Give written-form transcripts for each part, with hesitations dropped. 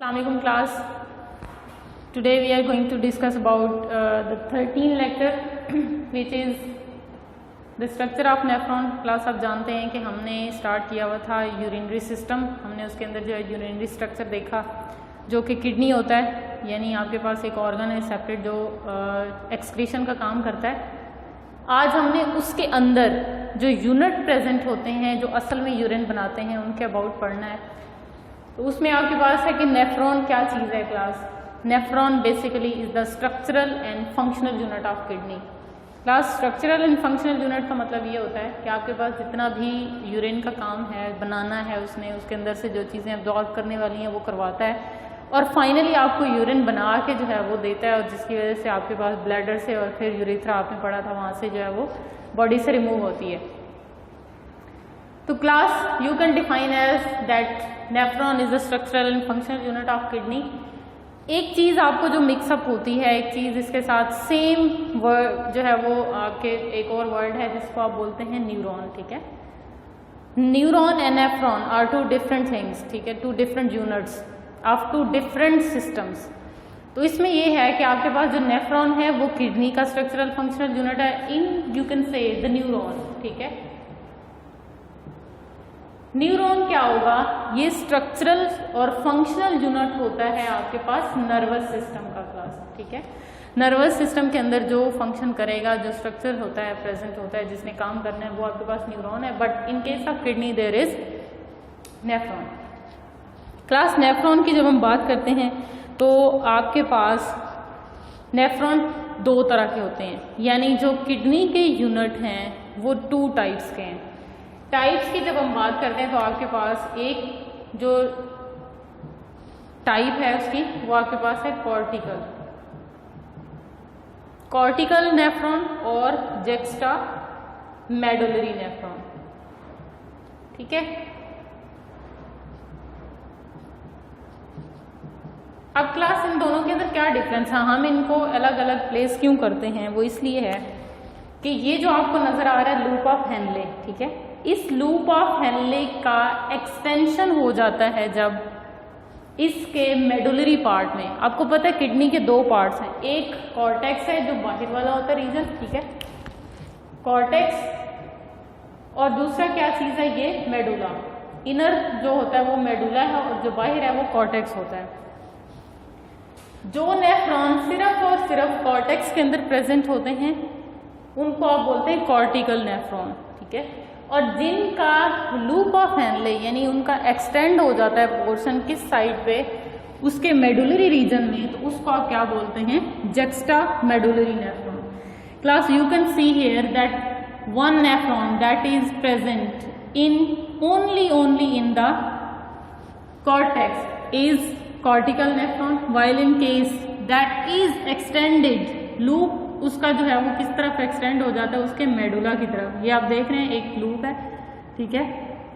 Assalamualaikum class. Today we are going to discuss about the 13th lecture which is the structure of nephron. Class आप जानते हैं कि हमने start किया हुआ था यूरिनरी सिस्टम. हमने उसके अंदर जो है यूरिनरी स्ट्रक्चर देखा जो कि किडनी होता है, यानी आपके पास एक ऑर्गन है सेपरेट जो एक्सक्रीशन का काम करता है. आज हमने उसके अंदर जो यूनिट प्रेजेंट होते हैं जो असल में यूरिन बनाते हैं उनके अबाउट पढ़ना है. तो उसमें आपके पास है कि नेफ्रॉन क्या चीज़ है class. Nephron basically is the structural and functional unit of kidney. Class structural and functional unit का मतलब ये होता है कि आपके पास जितना भी यूरिन का काम है बनाना है, उसने उसके अंदर से जो चीज़ें अब्जॉर्ब करने वाली हैं वो करवाता है और फाइनली आपको यूरिन बना के जो है वो देता है, और जिसकी वजह से आपके पास ब्लैडर से और फिर यूरेथ्रा आपने पढ़ा था वहाँ से जो है वो बॉडी से रिमूव होती है. तो class you can define as that nephron is the structural and functional unit of kidney. एक चीज़ आपको जो मिक्सअप होती है, एक चीज़ इसके साथ सेम वर्ड जो है वो आपके एक और वर्ड है जिसको आप बोलते हैं न्यूरॉन. ठीक है, neuron and nephron are two different things. ठीक है, two different units of two different systems. तो इसमें ये है कि आपके पास जो नेफ्रॉन है वो किडनी का स्ट्रक्चरल फंक्शनल यूनिट है. इन you can say the neuron. ठीक है, न्यूरॉन क्या होगा, ये स्ट्रक्चरल और फंक्शनल यूनिट होता है आपके पास नर्वस सिस्टम का क्लास. ठीक है, नर्वस सिस्टम के अंदर जो फंक्शन करेगा, जो स्ट्रक्चर होता है प्रेजेंट होता है, जिसने काम करना है वो आपके पास न्यूरॉन है. But in case of kidney there is nephron. Class nephron की जब हम बात करते हैं तो आपके पास नेफ्रॉन दो तरह के होते हैं, यानी जो किडनी के यूनिट हैं वो टू टाइप्स के हैं. टाइप्स की जब हम बात करते हैं तो आपके पास एक जो टाइप है उसकी वो आपके पास है कॉर्टिकल नेफ्रॉन और जेक्स्ट्रा मेडुलरी नेफ्रॉन. ठीक है, अब क्लास इन दोनों के अंदर क्या डिफरेंस है, हम इनको अलग अलग प्लेस क्यों करते हैं, वो इसलिए है कि ये जो आपको नजर आ रहा है लूप ऑफ हेनले, ठीक है, इस लूप ऑफ हेनले का एक्सटेंशन हो जाता है जब इसके मेडुलरी पार्ट में. आपको पता है किडनी के दो पार्ट्स हैं, एक कॉर्टेक्स है जो बाहर वाला होता है रीजन, ठीक है, कॉर्टेक्स, और दूसरा क्या चीज है ये मेडुला. इनर जो होता है वो मेडुला है और जो बाहर है वो कॉर्टेक्स होता है. जो नेफ्रॉन सिर्फ और सिर्फ कॉर्टेक्स के अंदर प्रेजेंट होते हैं उनको आप बोलते हैं कॉर्टिकल नेफ्रॉन. ठीक है, और जिनका लूप ऑफ हेनले यानी उनका एक्सटेंड हो जाता है पोर्शन किस साइड पे, उसके मेडुलरी रीजन में, तो उसको आप क्या बोलते हैं, juxtamedullary nephron. Class you can see here that one nephron that is present in only in the cortex is cortical nephron, while in case that is extended loop उसका जो है वो किस तरफ एक्सटेंड हो जाता है, उसके मेडुला की तरफ. ये आप देख रहे हैं एक लूप है, ठीक है,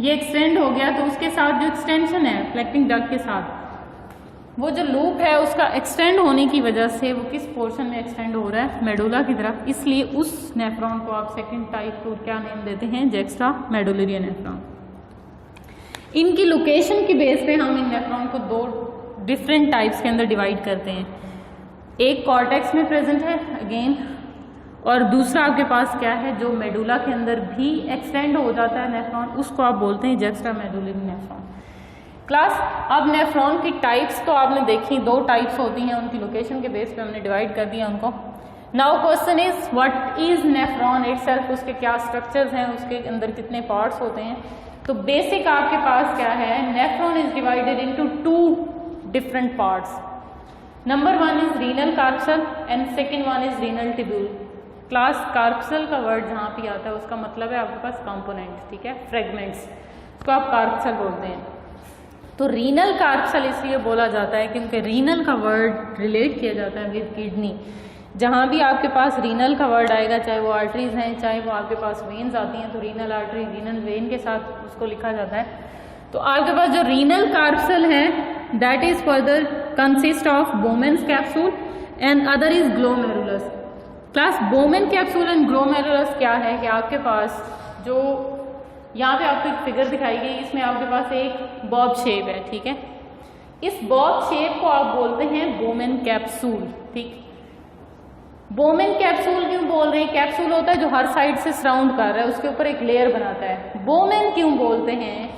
ये एक्सटेंड हो गया तो उसके साथ जो एक्सटेंशन है कलेक्टिंग डक्ट के साथ, वो जो लूप है उसका एक्सटेंड होने की वजह से वो किस पोर्शन में एक्सटेंड हो रहा है, मेडुला की तरफ. इसलिए उस नेफ्रॉन को आप सेकेंड टाइप को क्या नेम देते हैं, जेक्स्ट्रा मेडुलरी नेफ्रॉन. इनकी लोकेशन की बेस पे हम इन नेफ्रॉन को दो डिफरेंट टाइप्स के अंदर डिवाइड करते हैं. एक कॉर्टेक्स में प्रेजेंट है अगेन, और दूसरा आपके पास क्या है जो मेडुला के अंदर भी एक्सटेंड हो जाता है नेफ्रॉन, उसको आप बोलते हैं जेक्स्ट्रा मेडुलरी नेफ्रॉन. क्लास अब नेफ्रॉन की टाइप्स तो आपने देखी, दो टाइप्स होती हैं, उनकी लोकेशन के बेस पे हमने डिवाइड कर दिया उनको. Now question is what is nephron itself, उसके क्या स्ट्रक्चर्स हैं, उसके अंदर कितने पार्ट्स होते हैं. तो बेसिक आपके पास क्या है, nephron is divided into two different parts. Number one is renal corpuscle and second one is renal tubule. Class corpuscle का वर्ड जहाँ पे आता है उसका मतलब है आपके पास कंपोनेंट, ठीक है, फ्रेगमेंट्स, उसको आप कार्पसल बोलते हैं. तो रीनल कार्पसल इसलिए बोला जाता है क्योंकि रीनल का वर्ड रिलेट किया जाता है विद किडनी. जहाँ भी आपके पास रीनल का वर्ड आएगा, चाहे वो आर्टरीज हैं चाहे वो आपके पास वेन्स आती हैं, तो रीनल आर्टरी रीनल वेन के साथ उसको लिखा जाता है. तो आपके पास जो रीनल कार्पसल है that is further consist of Bowman's capsule and other is glomerulus. Class Bowman capsule and glomerulus क्या है कि आपके पास जो यहाँ पे आपको एक फिगर दिखाई गई, इसमें आपके पास एक बॉब शेप है, ठीक है, इस बॉक्स शेप को आप बोलते हैं बोमेन कैप्सूल। ठीक, बोमेन कैप्सूल क्यों बोल रहे हैं? कैप्सूल होता है जो हर साइड से सराउंड कर रहा है, उसके ऊपर एक लेयर बनाता है। बोमेन क्यों बोलते हैं?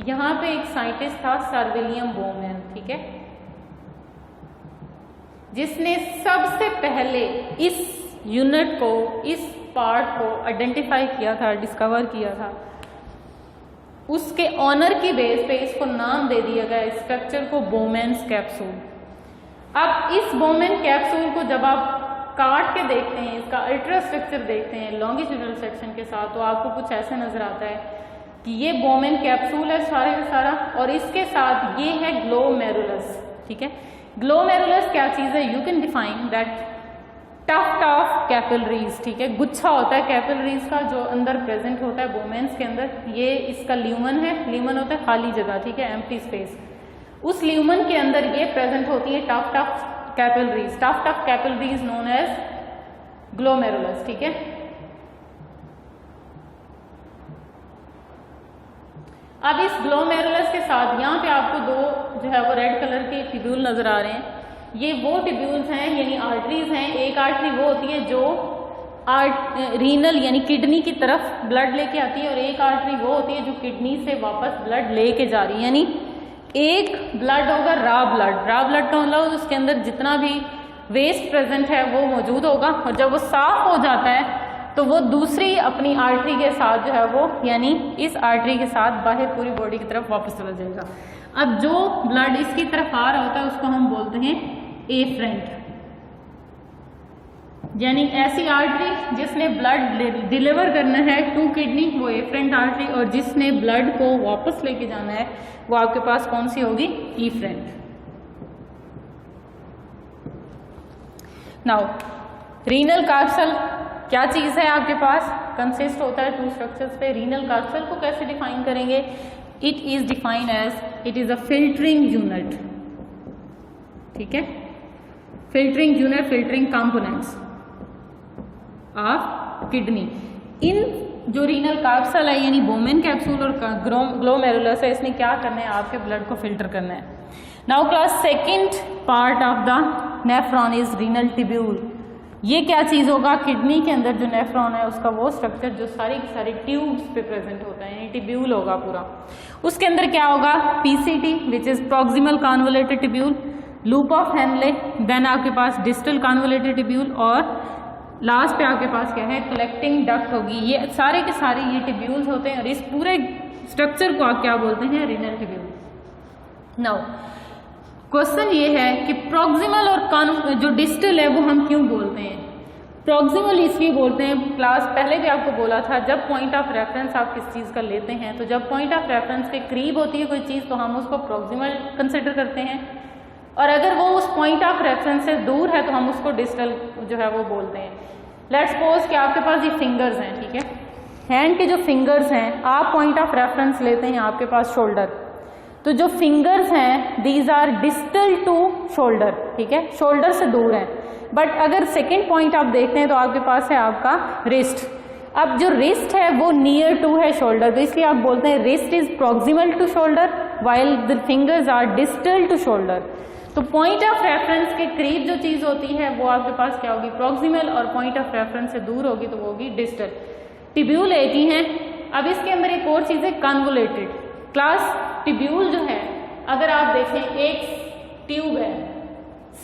यहाँ पे एक साइंटिस्ट था सर विलियम बोमेन, ठीक है, जिसने सबसे पहले इस यूनिट को, इस पार्ट को आइडेंटिफाई किया था, डिस्कवर किया था। उसके ऑनर की बेस पे इसको नाम दे दिया गया स्ट्रक्चर को बोमेन्स कैप्सूल। अब इस बोमेन कैप्सूल को जब आप काट के देखते हैं, इसका अल्ट्रा स्ट्रक्चर देखते हैं लॉन्गिट्यूडनल सेक्शन के साथ, तो आपको कुछ ऐसे नजर आता है कि ये बोमेन कैप्सूल है सारे का सारा, और इसके साथ ये है ग्लोमेरुलस। ठीक है, ग्लोमेरुलस क्या चीज है? You can define that tuft of capillaries. ठीक है, गुच्छा होता है कैपिलरीज का जो अंदर प्रेजेंट होता है बोमेन्स के अंदर। ये इसका ल्यूमन है, ल्यूमन होता है खाली जगह, ठीक है, एम्प्टी स्पेस। उस ल्यूमन के अंदर ये प्रेजेंट होती है tuft of capillaries, tuft of capillaries known as glomerulus. ठीक है, अब इस ग्लोमेरुलस के साथ यहाँ पे आपको दो जो है वो रेड कलर के ट्यूब्यूल नजर आ रहे हैं। ये वो ट्यूब्यूल्स हैं यानी आर्टरीज हैं। एक आर्टरी वो होती है जो रीनल यानी किडनी की तरफ ब्लड लेके आती है, और एक आर्टरी वो होती है जो किडनी से वापस ब्लड लेके जा रही है। यानी एक ब्लड होगा रॉ ब्लड, रॉ ब्लड का मतलब उसके अंदर जितना भी वेस्ट प्रेजेंट है वो मौजूद होगा, और जब वो साफ हो जाता है तो वो दूसरी अपनी आर्टरी के साथ जो है वो यानी इस आर्टरी के साथ बाहर पूरी बॉडी की तरफ वापस चला जाएगा। अब जो ब्लड इसकी तरफ आ रहा होता है उसको हम बोलते हैं एफरेंट, यानी ऐसी आर्टरी जिसने ब्लड डिलीवर करना है टू किडनी वो एफरेंट आर्टरी, और जिसने ब्लड को वापस लेके जाना है वो आपके पास कौन सी होगी? इफरेंट। नाउ रीनल कार्सल क्या चीज है आपके पास? कंसिस्ट होता है टू स्ट्रक्चर्स पे। रीनल कार्सल को कैसे डिफाइन करेंगे? It is defined as it is a filtering unit. ठीक है, filtering unit, filtering components of kidney. इन जो रीनल कार्सल है यानी बोमेन कैप्सूल और ग्लोमेरुलस है, इसने क्या करना है? आपके ब्लड को फिल्टर करना है। Now class second part of the nephron is renal tubule. ये क्या चीज होगा? किडनी के अंदर जो नेफ्रॉन है उसका वो स्ट्रक्चर जो सारी की सारी ट्यूब्स पे प्रेजेंट होता है, यानी ट्यूब्यूल होगा पूरा। उसके अंदर क्या होगा? PCT which is proximal convoluted tubule, loop of Henle, then आपके पास डिस्टल कन्वोल्यूटेड ट्यूब्यूल, और लास्ट पे आपके पास क्या है? कलेक्टिंग डक्ट होगी। ये सारे के सारे ये ट्यूब्यूल्स होते हैं, और इस पूरे स्ट्रक्चर को आप क्या बोलते हैं? Renal tubule. नाउ क्वेश्चन ये है कि प्रॉक्सिमल और जो डिस्टल है वो हम क्यों बोलते हैं? प्रॉक्सिमल इसलिए बोलते हैं, क्लास पहले भी आपको बोला था, जब पॉइंट ऑफ रेफरेंस आप किस चीज़ का लेते हैं तो जब पॉइंट ऑफ रेफरेंस के करीब होती है कोई चीज़ तो हम उसको प्रॉक्सिमल कंसिडर करते हैं, और अगर वो उस पॉइंट ऑफ रेफरेंस से दूर है तो हम उसको डिस्टल जो है वो बोलते हैं। लेट्स सपोज कि आपके पास ये फिंगर्स हैं, ठीक है, हैंड के जो फिंगर्स हैं, आप पॉइंट ऑफ रेफरेंस लेते हैं आपके पास शोल्डर, तो जो फिंगर्स हैं these are distal to shoulder, ठीक है, शोल्डर से दूर हैं। बट अगर सेकेंड पॉइंट आप देखते हैं तो आपके पास है आपका रिस्ट। अब जो रिस्ट है वो नियर टू है शोल्डर, तो इसलिए आप बोलते हैं wrist is proximal to shoulder while the fingers are distal to shoulder. तो पॉइंट ऑफ रेफरेंस के करीब जो चीज होती है वो आपके पास क्या होगी? प्रॉक्सिमल, और पॉइंट ऑफ रेफरेंस से दूर होगी तो वो होगी डिस्टल। ट्यूब्यूल एक ही है। अब इसके अंदर एक और चीज है कन्वोलेटेड। क्लास ट्यूब्यूल जो है, अगर आप देखें एक ट्यूब है,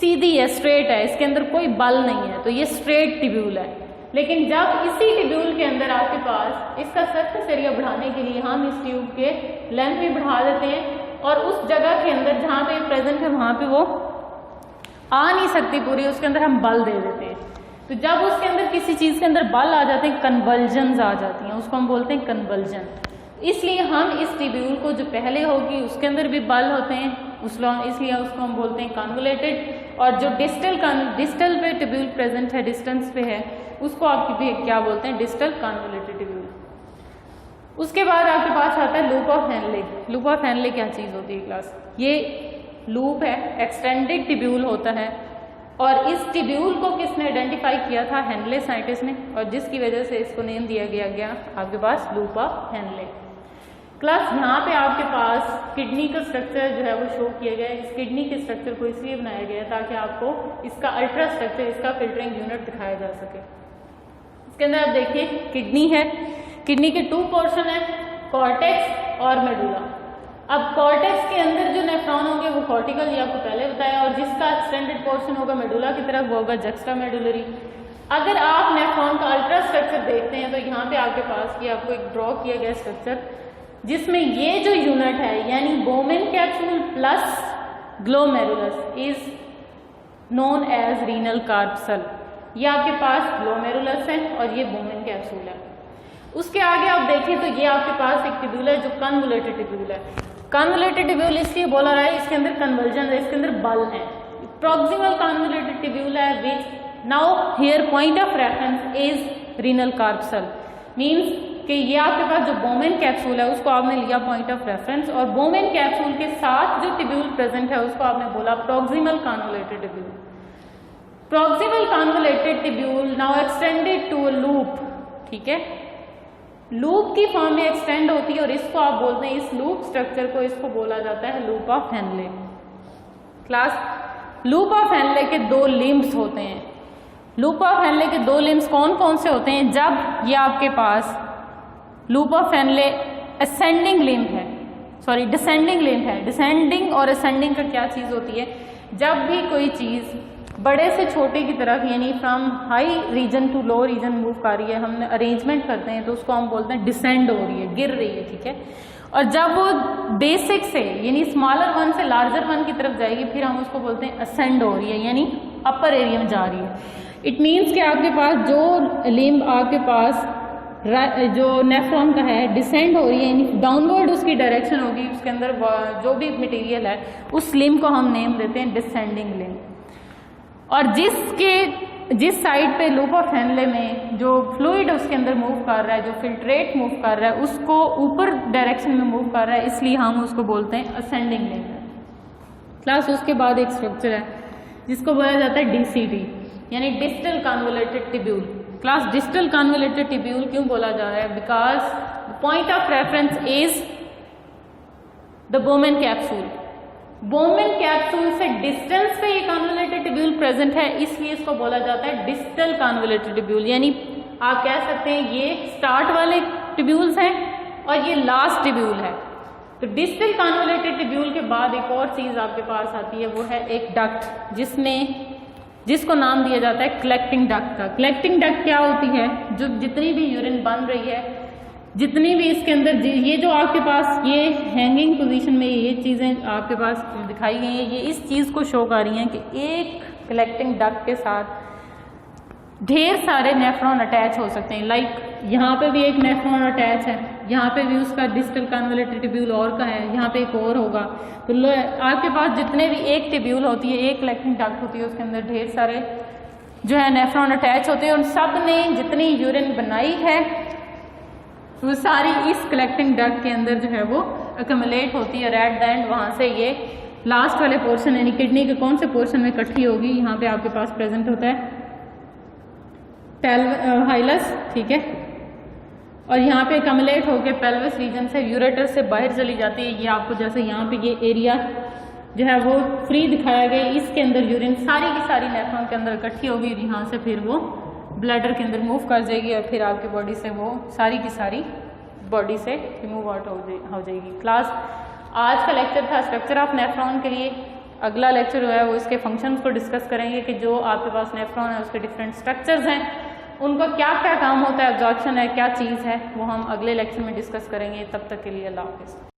सीधी है, स्ट्रेट है, इसके अंदर कोई बल नहीं है, तो ये स्ट्रेट ट्यूब्यूल है। लेकिन जब इसी ट्यूब्यूल के अंदर आपके पास इसका सरफेस एरिया बढ़ाने के लिए हम इस ट्यूब के लेंथ भी बढ़ा देते हैं, और उस जगह के अंदर जहाँ पे प्रेजेंट है वहां पे वो आ नहीं सकती पूरी, उसके अंदर हम बल दे देते हैं। तो जब उसके अंदर किसी चीज के अंदर बल आ जाते हैं, कन्वल्जन्स आ जाती हैं, उसको हम बोलते हैं कन्वल्जन। इसलिए हम इस ट्यूब्यूल को जो पहले होगी उसके अंदर भी बल होते हैं, इसलिए उसको हम बोलते हैं कन्वोलेटेड। और जो डिस्टल पे ट्यूब्यूल प्रेजेंट है, डिस्टेंस पे है, उसको आप क्या बोलते हैं? Distal convoluted tubule. उसके बाद आपके पास आता है loop of Henley. Loop of Henley क्या चीज होती है क्लास? ये लूप है, एक्सटेंडेड ट्यूब्यूल होता है, और इस ट्यूब्यूल को किसने आइडेंटिफाई किया था? हेनले साइंटिस्ट ने, और जिसकी वजह से इसको नेम दिया गया आपके पास लूप ऑफ हेनले। प्लस यहाँ पे आपके पास किडनी का स्ट्रक्चर जो है वो शो किया गया है। इस किडनी के स्ट्रक्चर को इसलिए बनाया गया है ताकि आपको इसका अल्ट्रा स्ट्रक्चर, इसका फिल्टरिंग यूनिट दिखाया जा सके। इसके अंदर आप देखिए किडनी है, किडनी के 2 पोर्शन है, कॉर्टेक्स और मेडुला। अब कॉर्टेक्स के अंदर जो नेफ्रॉन होंगे वो कॉर्टिकल, ये आपको पहले बताया, और जिसका एक्सटेंडेड पोर्शन होगा मेडुला की तरफ वो होगा जक्स्टा मेडुलरी। अगर आप नेफ्रॉन का अल्ट्रा स्ट्रक्चर देखते हैं तो यहाँ पे आपके पास ये आपको एक ड्रॉ किया गया स्ट्रक्चर, जिसमें ये जो यूनिट है यानी Bowman capsule plus glomerulus is known as renal corpuscle. ये आपके पास ग्लोमेरुलस है और ये बोमेन कैप्सूल है। उसके आगे आप देखें तो ये आपके पास एक टिब्यूल है जो कन्वोलेटेड टिब्यूल है। कन्वोलेटेड टिब्यूल इसलिए बोला रहा है, इसके अंदर कन्वर्जन है, इसके अंदर बल है। प्रॉक्सिमल कन्वोलेटेड टिब्यूल है which now here point of reference is renal corpuscle. Means कि ये आपके पास जो बोमेन कैप्सूल है उसको आपने लिया पॉइंट ऑफ रेफरेंस, और बोमेन कैप्सूल के साथ जो टिब्यूल प्रेजेंट है उसको आपने बोला proximal convoluted tubule. Proximal convoluted tubule now extended to a loop, ठीक है, लूप की फॉर्म में एक्सटेंड होती है और इसको आप बोलते हैं, इस लूप स्ट्रक्चर को इसको बोला जाता है loop of Henley. Class loop of Henley के 2 लिम्ब्स होते हैं। लूप ऑफ हेनले के 2 लिम्ब्स कौन कौन से होते हैं? जब ये आपके पास loop of Henle ascending limb है, सॉरी डिसेंडिंग लिम्ब है। डिसेंडिंग और असेंडिंग का क्या चीज होती है? जब भी कोई चीज बड़े से छोटे की तरफ यानी from high region to low region move कर रही है, हम अरेंजमेंट करते हैं तो उसको हम बोलते हैं डिसेंड हो रही है, गिर रही है, ठीक है। और जब वो बेसिक से यानी स्मॉलर वन से लार्जर वन की तरफ जाएगी फिर हम उसको बोलते हैं असेंड हो रही है यानी अपर एरिया में जा रही है। इट मीन्स कि आपके पास जो लिम्ब आपके पास जो नेफ्रॉन का है डिसेंड हो रही है यानी डाउनवर्ड उसकी डायरेक्शन होगी, उसके अंदर जो भी मटेरियल है उस लिम्ब को हम नेम देते हैं डिसेंडिंग लिम्ब। और जिस साइड पे लूप ऑफ हेनले में जो फ्लूइड उसके अंदर मूव कर रहा है, जो फिल्ट्रेट मूव कर रहा है, उसको ऊपर डायरेक्शन में मूव कर रहा है, इसलिए हम उसको बोलते हैं असेंडिंग लिम्ब। क्लास उसके बाद एक स्ट्रक्चर है जिसको बोला जाता है DCT यानी distal convoluted tubule. Class distal convoluted tubule क्यों बोला जा रहा है? Because point of reference is the Bowman capsule. Bowman capsule से डिस्टेंस पे ये कन्वोलेटेड टिब्यूल प्रेजेंट है, इसलिए इसको बोला जाता है डिस्टल कन्वोलेटेड टिब्यूल। यानी आप कह सकते हैं ये स्टार्ट वाले टिब्यूल्स हैं और ये लास्ट टिब्यूल है। तो डिस्टल कन्वोलेटेड टिब्यूल के बाद एक और चीज आपके पास आती है, वो है एक डक्ट जिसको नाम दिया जाता है कलेक्टिंग डक्ट का। कलेक्टिंग डक्ट क्या होती है? जो जितनी भी यूरिन बन रही है, जितनी भी इसके अंदर ये जो आपके पास ये हैंगिंग पोजीशन में ये चीज़ें आपके पास दिखाई गई हैं, ये इस चीज़ को शो कर रही हैं कि एक कलेक्टिंग डक्ट के साथ ढेर सारे नेफ्रॉन अटैच हो सकते हैं। लाइक यहाँ पे भी एक नेफ्रॉन अटैच है, यहाँ पे भी उसका डिस्टल कन्वोलेटेड टिब्यूल और का है, यहाँ पे एक और होगा। तो आपके पास जितने भी एक टिब्यूल होती है, एक कलेक्टिंग डक्ट होती है, उसके अंदर ढेर सारे जो है नेफ्रॉन अटैच होते हैं और सब ने जितनी यूरिन बनाई है वो सारी इस कलेक्टिंग डक्ट के अंदर जो है वो अक्यूमुलेट होती है और एट द एंड वहाँ से ये लास्ट वाले पोर्शन यानी किडनी के कौन से पोर्शन में इकट्ठी होगी, यहाँ पे आपके पास प्रेजेंट होता है हाइलस, ठीक है, और यहाँ पे कम्युलेट होकर पेल्विस रीजन से यूरेटर से बाहर चली जाती है। ये आपको जैसे यहाँ पे ये एरिया जो है वो फ्री दिखाया गया, इसके अंदर यूरिन सारी की सारी नेफ्रॉन के अंदर इकट्ठी होगी और यहाँ से फिर वो ब्लैडर के अंदर मूव कर जाएगी और फिर आपकी बॉडी से वो सारी की सारी बॉडी से रिमूव आउट हो जाएगी। क्लास आज का लेक्चर था स्ट्रक्चर ऑफ नेफ्रॉन के लिए। अगला लेक्चर जो है वो इसके फंक्शंस को डिस्कस करेंगे कि जो आपके पास नेफ्रॉन है उसके डिफरेंट स्ट्रक्चर्स हैं, उनका क्या क्या काम होता है, एब्जॉर्प्शन है, क्या चीज़ है, वो हम अगले लेक्चर में डिस्कस करेंगे। तब तक के लिए अल्लाह हाफिज़।